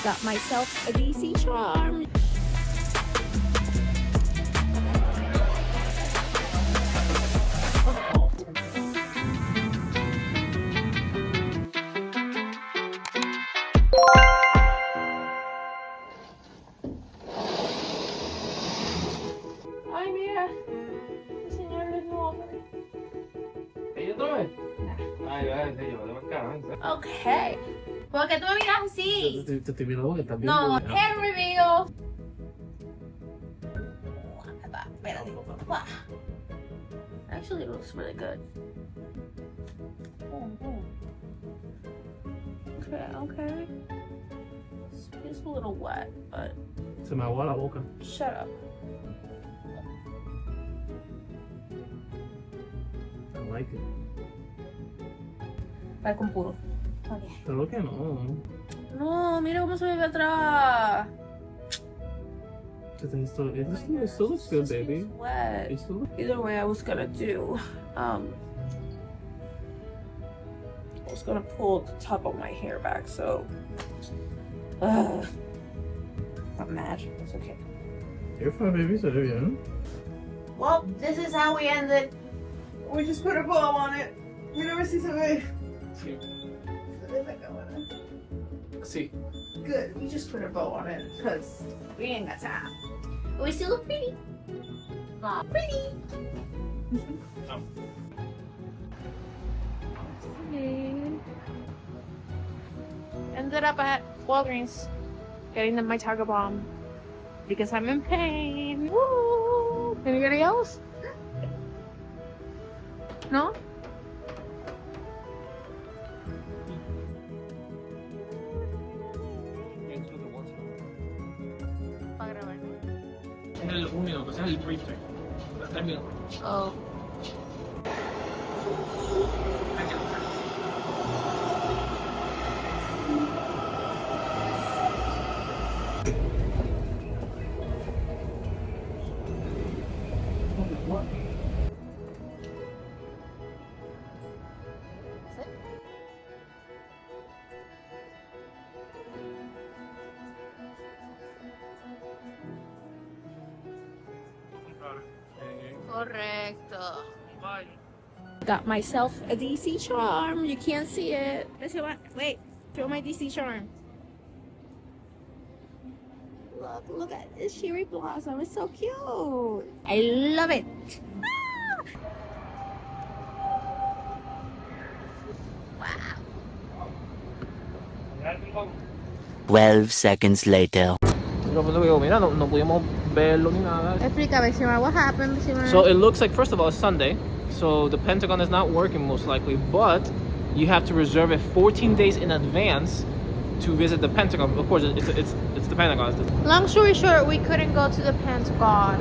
Got myself a DC charm. Ay, mira. El señor de nuevo. ¿Ella otra vez? Ay, va, en serio, vale más caro, ¿eh? Okay. ¿Por qué tú me miras así? Te estoy mirando que también. No, hair reveal. Espérate. Wow. Actually, it looks really good. Okay. It's a little wet, but Se me agua la boca. shut up. I like it. Vai con puro. Okay. Pero que no. No, mira cómo se ve atrás. It still looks good, baby. It's wet. It still looks Either way, I was gonna do, I was gonna pull the top of my hair back, so, I'm mad. It's okay. You're fine, baby. Se ve bien. Well, this is how we ended. We just put a bow on it. Mira a ver si se ve. Sí. Se ve la cámara. Sí. Good. We just put a bow on it because we ain't got time. But we still look pretty. Pretty. Ended up at Walgreens getting my Target bomb because I'm in pain. Woo! Anybody else? No? Para grabar. Es el 1 minuto, ese es el brief time. 3 minutos. Oh. Correcto. Got myself a DC charm. You can't see it. Let's show my, wait, show my DC charm. Look at this cherry blossom. It's so cute. I love it. Ah! Wow. 12 seconds later. Mira, no pudimos verlo ni nada. Explícame, Shimmer, what happened, Shimmer? So it looks like, first of all, it's Sunday, so the Pentagon is not working most likely, but you have to reserve it 14 days in advance to visit the Pentagon. Of course, it's the Pentagon. Long story short, we couldn't go to the Pentagon.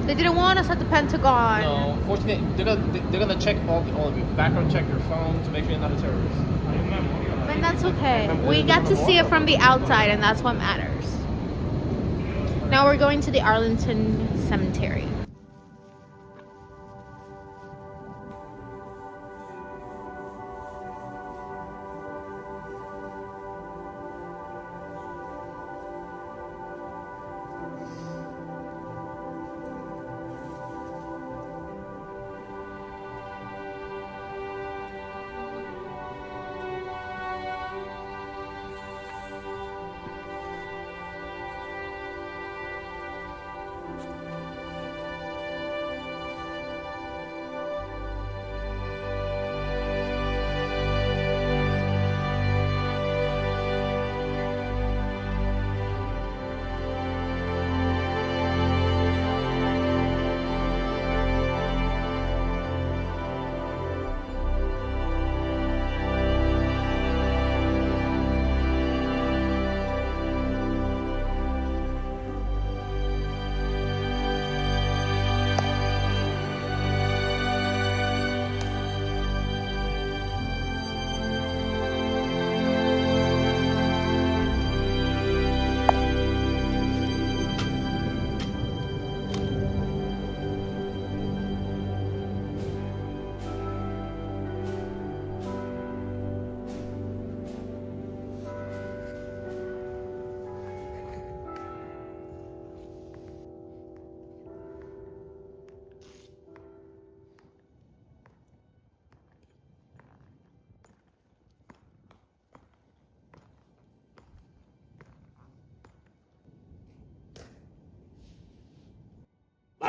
They didn't want us at the Pentagon. No, 14 days, they're gonna check all of you, background check your phone to make sure you're not a terrorist. But that's okay. We got to see it from the outside, and that's what matters. Now we're going to the Arlington Cemetery.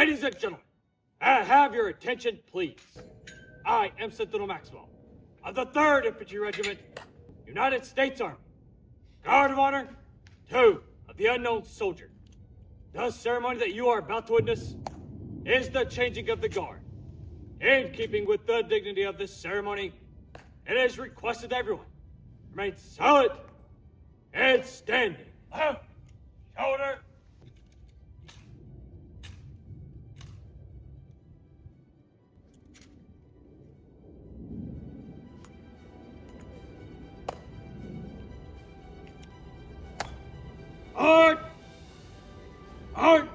Ladies and gentlemen, I have your attention, please. I am Sentinel Maxwell of the 3rd Infantry Regiment, United States Army, Guard of Honor 2 of the Unknown Soldier. The ceremony that you are about to witness is the changing of the guard. In keeping with the dignity of this ceremony, it is requested that everyone remain silent and standing. Left shoulder. Arch! Arch!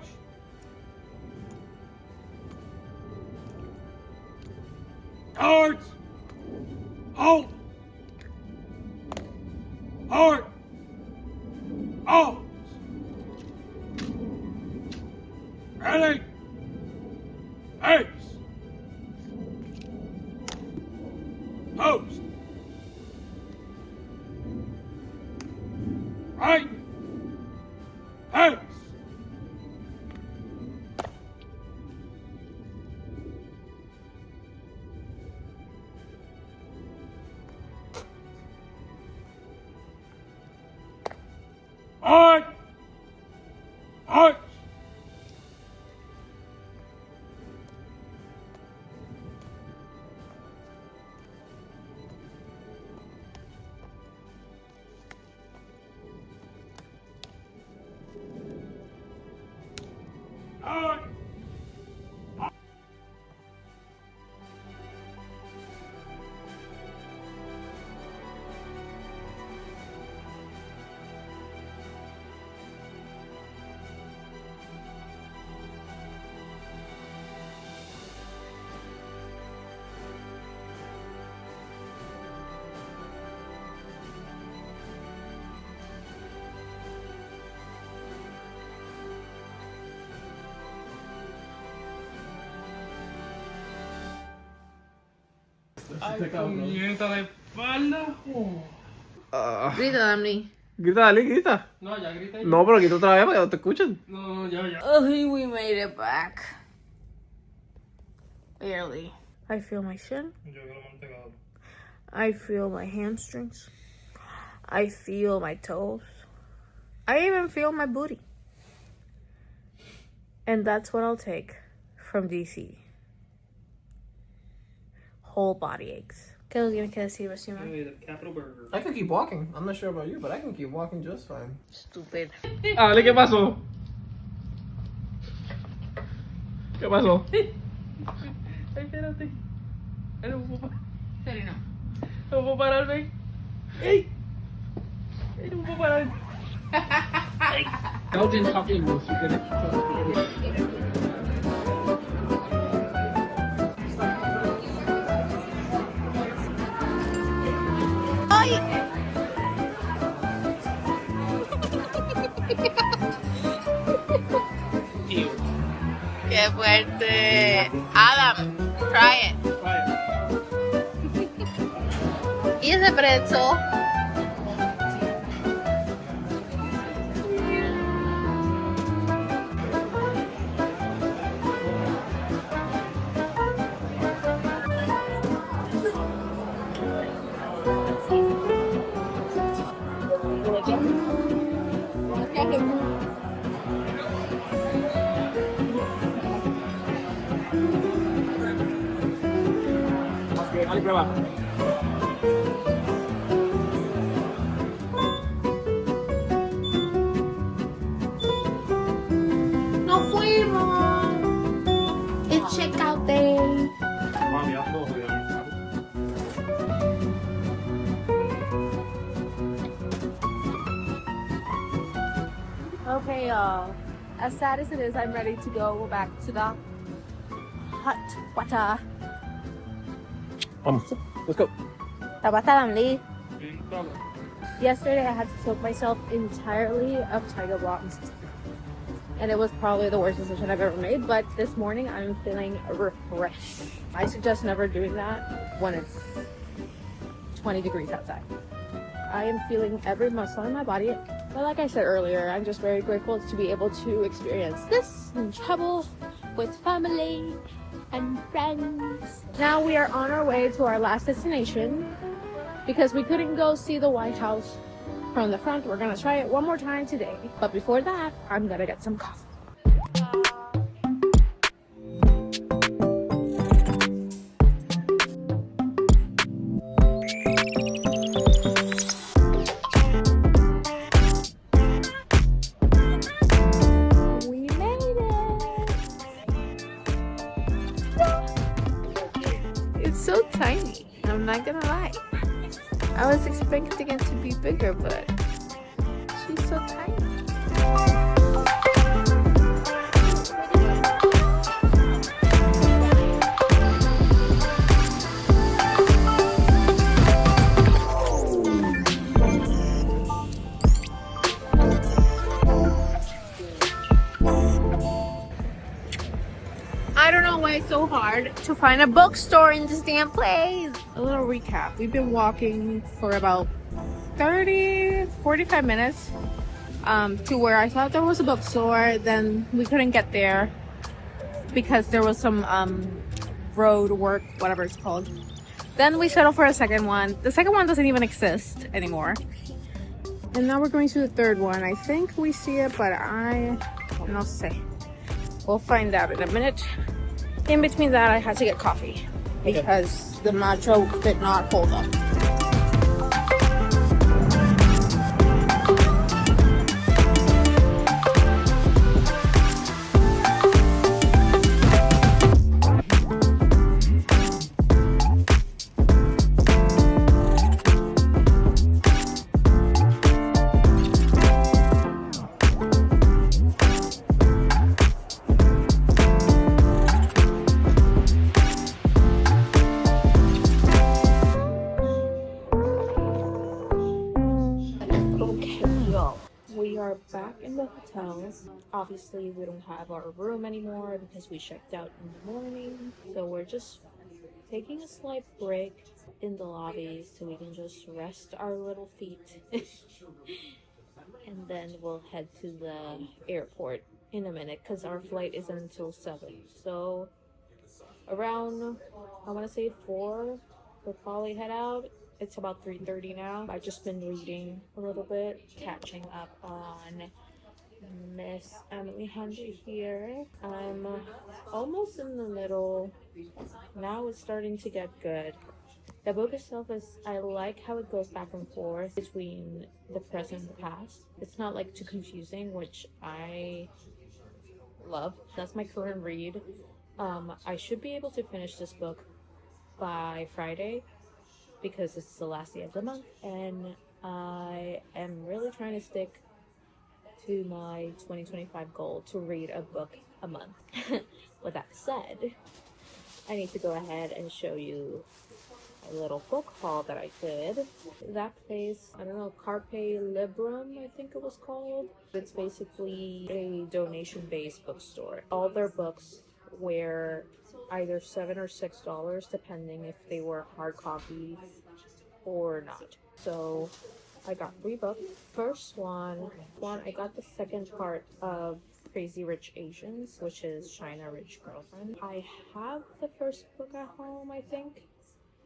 Guards! Halt! Halt! Halt! Ready! Face! Post! Right! Face! Arch! Arch! Arch! Puñeta la espalda. Grita, Damni. Grita, dale, grita. No, ya grité. No, pero grita otra vez para que no te escuchen. No, ya. Oh, we made it back. Barely. I feel my shin. Yo que lo mantecado. I feel my hamstrings. I feel my toes. I even feel my booty. And that's what I'll take from DC. Whole body aches. ¿Qué nos tiene que decir, Basima? Capital Burger. I can keep walking. I'm not sure about you, but I can keep walking just fine. Stupid. Dale, ¿qué pasó? ¿Qué pasó? Ay, espérate. Ay, no puedo parar. Sereno. No puedo parar, ven. ¡Ey! ¡Ey, no puedo parar! Belgian coffee and roast. ¡Qué fuerte! Adam, try it. ¿Y ese pretzel? Vale, prueba. ¡No fuimos! It's checkout day. Okay, y'all. As sad as it is, I'm ready to go back to the hot water. Let's go. Yesterday, I had to soak myself entirely of Tiger Blocks. And it was probably the worst decision I've ever made. But this morning, I'm feeling refreshed. I suggest never doing that when it's 20 degrees outside. I am feeling every muscle in my body. But like I said earlier, I'm just very grateful to be able to experience this and travel with family and friends. Now we are on our way to our last destination because we couldn't go see the White House from the front. We're gonna try it one more time today. But before that, I'm gonna get some coffee. We made it! It's so tiny. I'm not gonna lie. I was expecting it to be bigger, but she's so tiny. I don't know why it's so hard to find a bookstore in this damn place. A little recap. We've been walking for about 45 minutes to where I thought there was a bookstore. Then we couldn't get there because there was some road work, whatever it's called. Then we settled for a second one. The second one doesn't even exist anymore. And now we're going to the third one. I think we see it, but I don't know say. We'll find out in a minute. In between that, I had to get coffee because the nacho did not hold up. We are back in the hotel. Obviously, we don't have our room anymore because we checked out in the morning. So we're just taking a slight break in the lobby so we can just rest our little feet. And then we'll head to the airport in a minute because our flight isn't until 7. So around, I want to say 4, we'll probably head out. It's about 3:30 now. I've just been reading a little bit, catching up on Miss Emily Hunter here. I'm almost in the middle. Now it's starting to get good. The book itself is, I like how it goes back and forth between the present and the past. It's not like too confusing, which I love. That's my current read. I should be able to finish this book by Friday because it's the last day of the month, and I am really trying to stick to my 2025 goal to read a book a month. With that said, I need to go ahead and show you a little book haul that I did. That place, I don't know, Carpe Librum, I think it was called. It's basically a donation-based bookstore. All their books were either $7 or $6, depending if they were hard copy or not. So I got 3 books. First one, I got the second part of Crazy Rich Asians, which is China Rich Girlfriend. I have the first book at home, I think,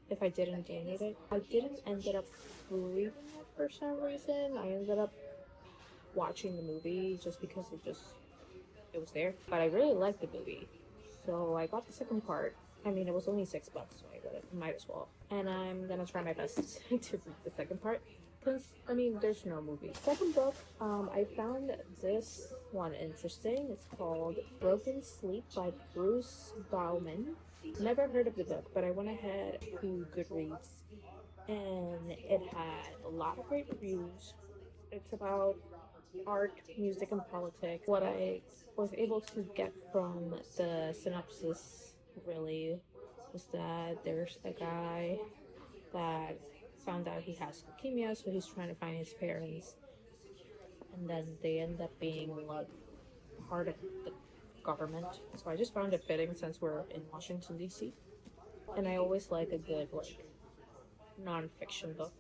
if I didn't donate it. I didn't end up reading it for some reason. I ended up watching the movie just because it was there. But I really liked the movie, so I got the second part. I mean, it was only $6, so I got it. Might as well. And I'm gonna try my best to read the second part, because, I mean, there's no movie. Second book, I found this one interesting. It's called Broken Sleep by Bruce Bauman. Never heard of the book, but I went ahead to Goodreads, and it had a lot of great reviews. It's about art, music, and politics. What I was able to get from the synopsis really was that there's a guy that found out he has leukemia, so he's trying to find his parents, and then they end up being like part of the government. So I just found it fitting since we're in Washington DC, and I always like a good like non-fiction book.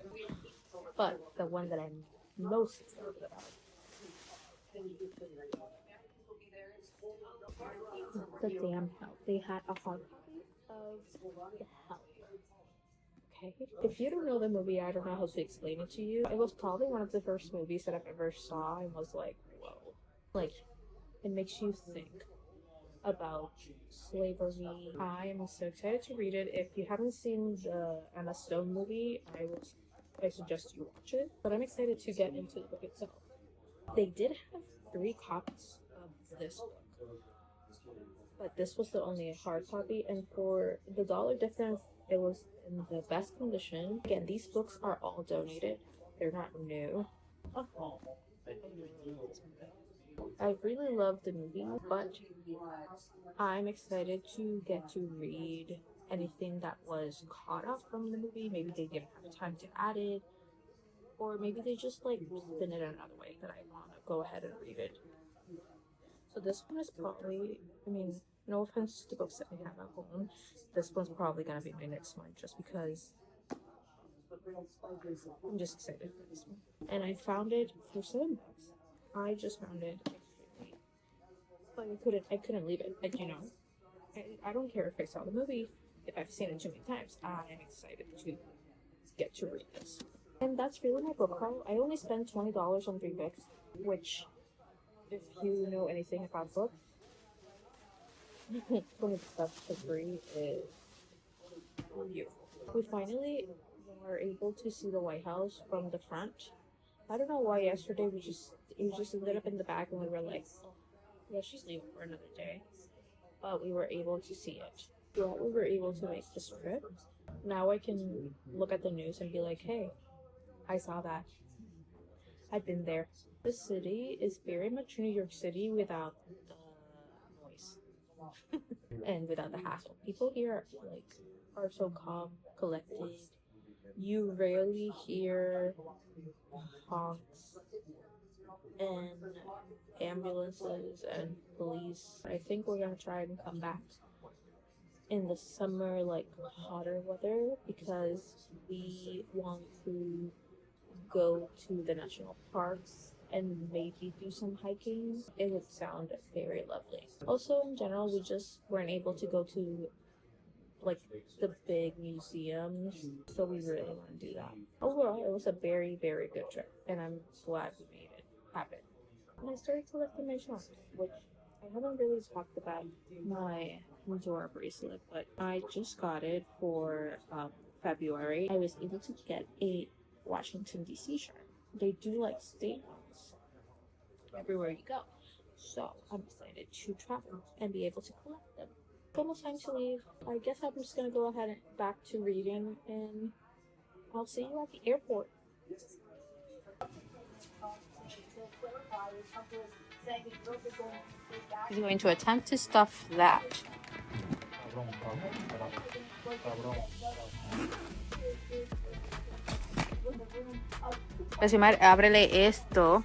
But the one that I'm most excited about The damn help. They had a hard copy of the help. Okay. If you don't know the movie, I don't know how to explain it to you. It was probably one of the first movies that I've ever saw and was like, whoa. Like, it makes you think about slavery. I am so excited to read it. If you haven't seen the Emma Stone movie, I suggest you watch it. But I'm excited to get into the book itself. They did have 3 copies of this book, but this was the only hard copy, and for the dollar difference, it was in the best condition. Again, these books are all donated. They're not new. I really love the movie, but I'm excited to get to read anything that was caught up from the movie. Maybe they didn't have time to add it, or maybe they just like spin it another way that I want to go ahead and read it. So this one is probably, I mean, no offense to the books that I have at home, this one's probably going to be my next one just because I'm just excited for this one. And I found it for $7. I just found it extremely, but I couldn't leave it. Like, you know, I don't care if I saw the movie, if I've seen it too many times, I am excited to get to read this. And that's really my book haul. I only spent $20 on 3 books, which, if you know anything about books, 20 bucks for free is beautiful. We finally were able to see the White House from the front. I don't know why yesterday we just ended up in the back and we were like, oh, yeah, she's leaving for another day. But we were able to see it. Yeah, we were able to make this trip. Now I can look at the news and be like, hey, I saw that. I've been there. The city is very much New York City without the noise and without the hassle. People here are so calm, collected. You rarely hear honks and ambulances and police. I think we're gonna try and come back in the summer, like hotter weather, because we want to go to the national parks and maybe do some hiking. It would sound very lovely. Also, in general, we just weren't able to go to like the big museums, so we really want to do that. Overall, it was a very, very good trip, and I'm glad we made it happen. And I started collecting my charms, which I haven't really talked about my Pandora bracelet, but I just got it for February. I was able to get a Washington DC charm. They do like state ones everywhere you go, so I'm excited to travel and be able to collect them. It's almost time to leave. I guess I'm just gonna go ahead and back to reading, and I'll see you at the airport. He's going to attempt to stuff that. Decimar, ábrele esto.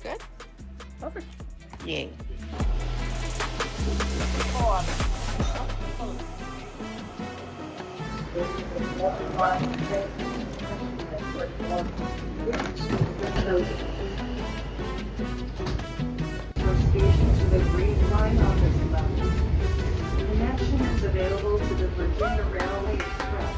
Good? Perfect. Yay. Station to the Green Line on this level. Connection is available to the Virginia Railway Express.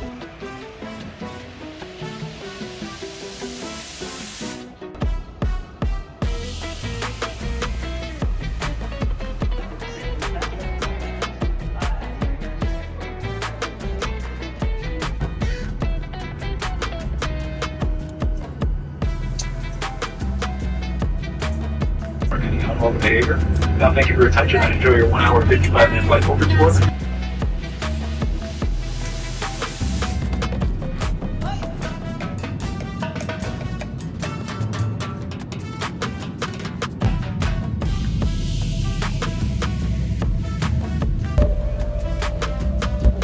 Unwell behavior. Now, thank you for your attention and enjoy your 1 hour 55-minute flight over to orbit.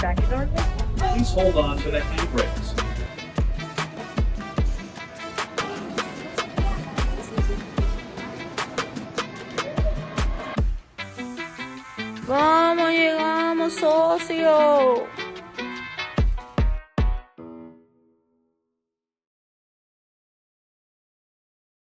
Back in orbit? Please hold on to the handbrakes. ¿Cómo llegamos? socio.